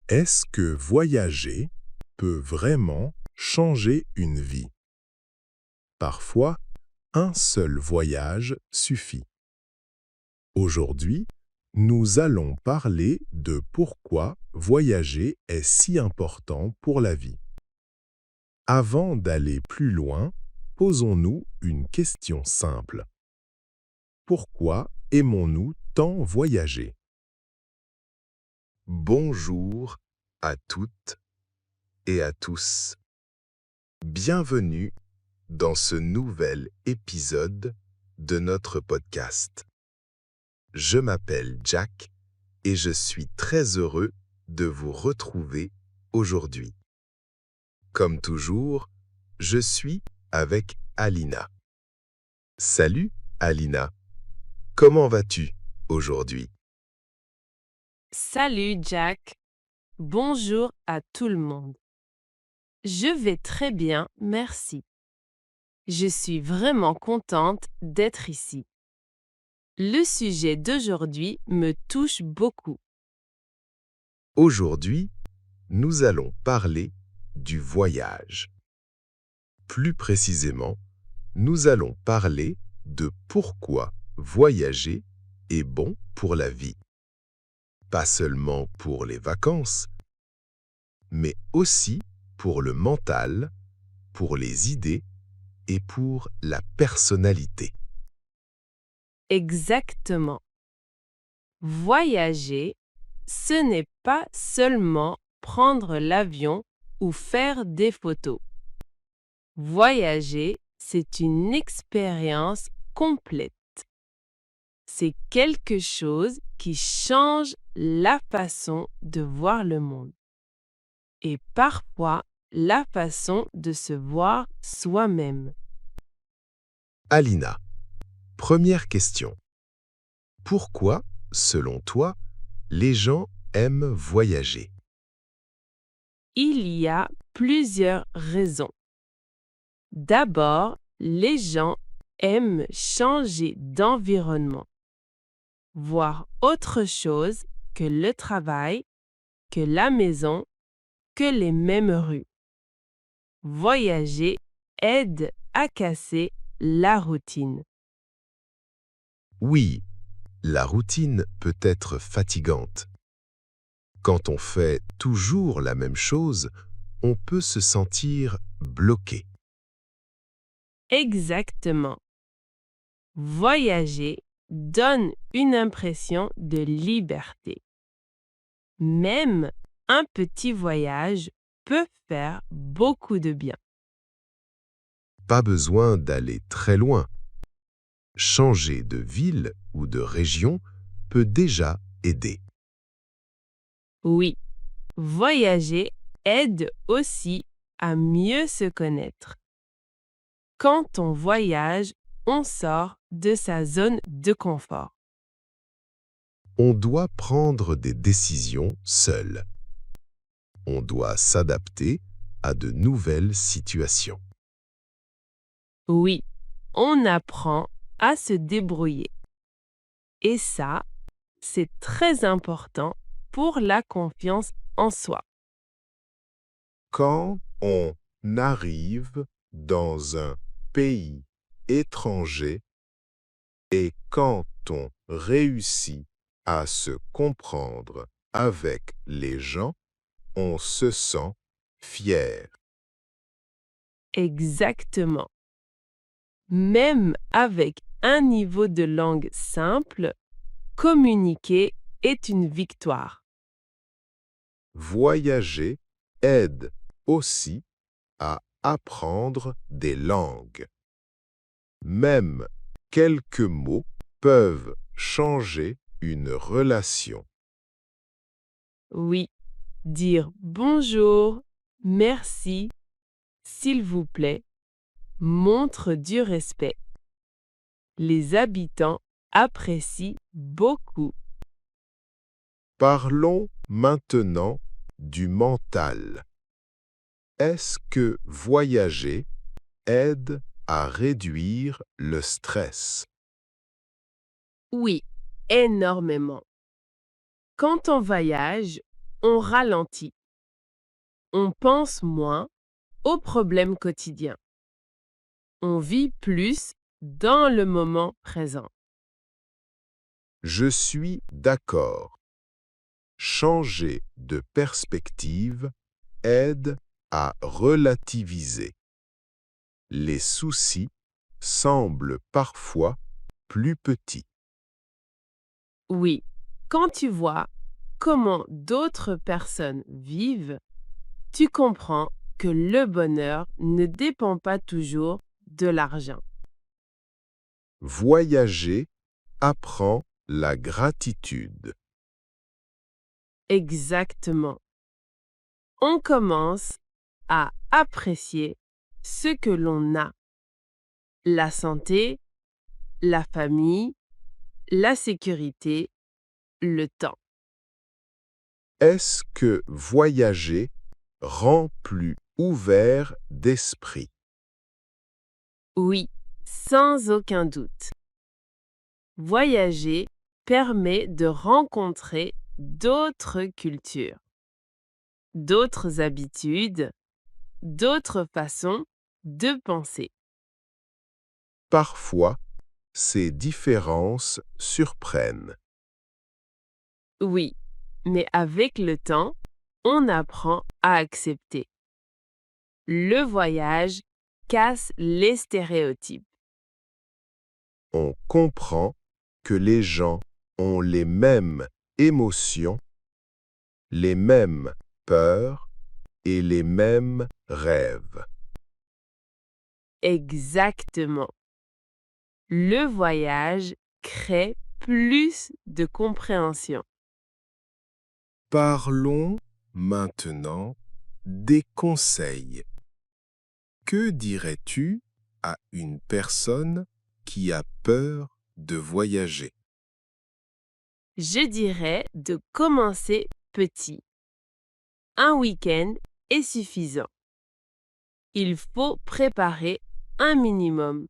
Est-ce que voyager peut vraiment changer une vie? Parfois, un seul voyage suffit. Aujourd'hui, nous allons parler de pourquoi voyager est si important pour la vie. Avant d'aller plus loin, posons-nous une question simple. Pourquoi aimons-nous tant voyager? Bonjour à toutes et à tous. Bienvenue dans ce nouvel épisode de notre podcast. Je m'appelle Jack et je suis très heureux de vous retrouver aujourd'hui. Comme toujours, je suis avec Alina. Salut Alina, comment vas-tu aujourd'hui? Salut Jack, bonjour à tout le monde. Je vais très bien, merci. Je suis vraiment contente d'être ici. Le sujet d'aujourd'hui me touche beaucoup. Aujourd'hui, nous allons parler du voyage. Plus précisément, nous allons parler de pourquoi voyager est bon pour la vie. Pas seulement pour les vacances, mais aussi pour le mental, pour les idées et pour la personnalité. Exactement. Voyager, ce n'est pas seulement prendre l'avion ou faire des photos. Voyager, c'est une expérience complète. C'est quelque chose qui change la façon de voir le monde et parfois la façon de se voir soi-même. Alina, première question. Pourquoi, selon toi, les gens aiment voyager? Il y a plusieurs raisons. D'abord, les gens aiment changer d'environnement, voir autre chose que le travail, que la maison, que les mêmes rues. Voyager aide à casser la routine. Oui, la routine peut être fatigante. Quand on fait toujours la même chose, on peut se sentir bloqué. Exactement. Voyager donne une impression de liberté. Même un petit voyage peut faire beaucoup de bien. Pas besoin d'aller très loin. Changer de ville ou de région peut déjà aider. Oui, voyager aide aussi à mieux se connaître. Quand on voyage, on sort de sa zone de confort. On doit prendre des décisions seul. On doit s'adapter à de nouvelles situations. Oui, on apprend à se débrouiller. Et ça, c'est très important pour la confiance en soi. Quand on arrive dans un pays étranger et quand on réussit à se comprendre avec les gens, on se sent fier. Exactement. Même avec un niveau de langue simple, communiquer est une victoire. Voyager aide aussi à apprendre des langues. Même quelques mots peuvent changer une relation. Oui, dire bonjour, merci, s'il vous plaît, montre du respect. Les habitants apprécient beaucoup. Parlons maintenant du mental. Est-ce que voyager aide à réduire le stress? Oui, énormément. Quand on voyage, on ralentit. On pense moins aux problèmes quotidiens. On vit plus dans le moment présent. Je suis d'accord. Changer de perspective aide à relativiser. Les soucis semblent parfois plus petits. Oui, quand tu vois comment d'autres personnes vivent, tu comprends que le bonheur ne dépend pas toujours de l'argent. Voyager apprend la gratitude. Exactement. On commence à apprécier ce que l'on a. La santé, la famille, la sécurité, le temps. Est-ce que voyager rend plus ouvert d'esprit? Oui, sans aucun doute. Voyager permet de rencontrer d'autres cultures, d'autres habitudes, d'autres façons de penser. Parfois, ces différences surprennent. Oui, mais avec le temps, on apprend à accepter. Le voyage casse les stéréotypes. On comprend que les gens ont les mêmes émotions, les mêmes peurs et les mêmes rêves. Exactement. Le voyage crée plus de compréhension. Parlons maintenant des conseils. Que dirais-tu à une personne qui a peur de voyager? Je dirais de commencer petit. Un week-end est suffisant. Il faut préparer un minimum.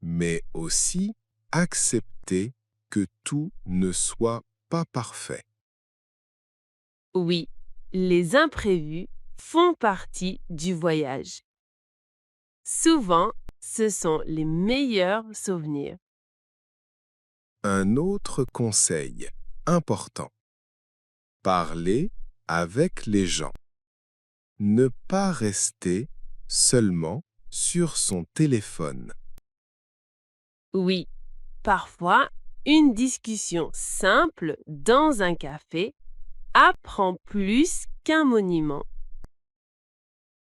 Mais aussi accepter que tout ne soit pas parfait. Oui, les imprévus font partie du voyage. Souvent, ce sont les meilleurs souvenirs. Un autre conseil important. Parler avec les gens. Ne pas rester seulement sur son téléphone. Oui, parfois, une discussion simple dans un café apprend plus qu'un monument.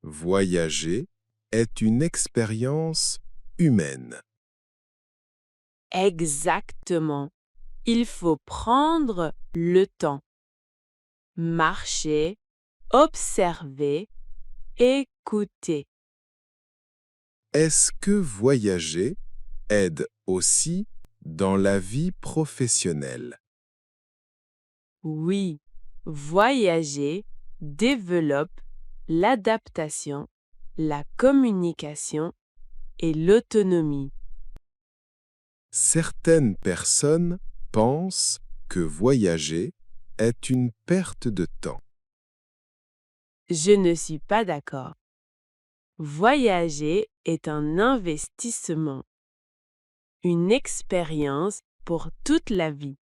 Voyager est une expérience humaine. Exactement. Il faut prendre le temps. Marcher, observer, écouter. Est-ce que voyager aide aussi dans la vie professionnelle? Oui, voyager développe l'adaptation, la communication et l'autonomie. Certaines personnes pensent que voyager est une perte de temps. Je ne suis pas d'accord. Voyager est un investissement, une expérience pour toute la vie.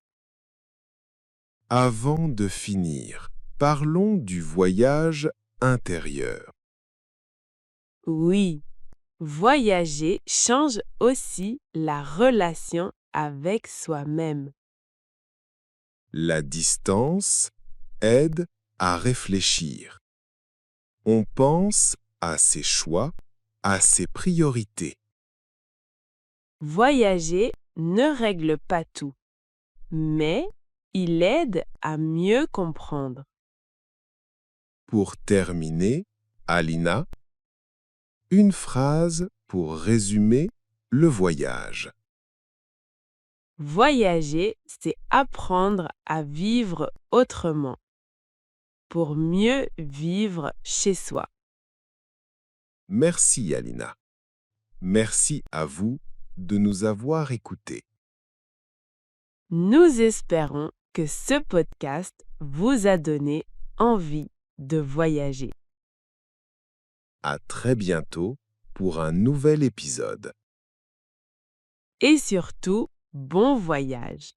Avant de finir, parlons du voyage intérieur. Oui, voyager change aussi la relation avec soi-même. La distance aide à réfléchir. On pense à ses choix, à ses priorités. Voyager ne règle pas tout, mais il aide à mieux comprendre. Pour terminer, Alina, une phrase pour résumer le voyage. Voyager, c'est apprendre à vivre autrement, pour mieux vivre chez soi. Merci Alina. Merci à vous de nous avoir écoutés. Nous espérons que ce podcast vous a donné envie de voyager. À très bientôt pour un nouvel épisode. Et surtout, bon voyage!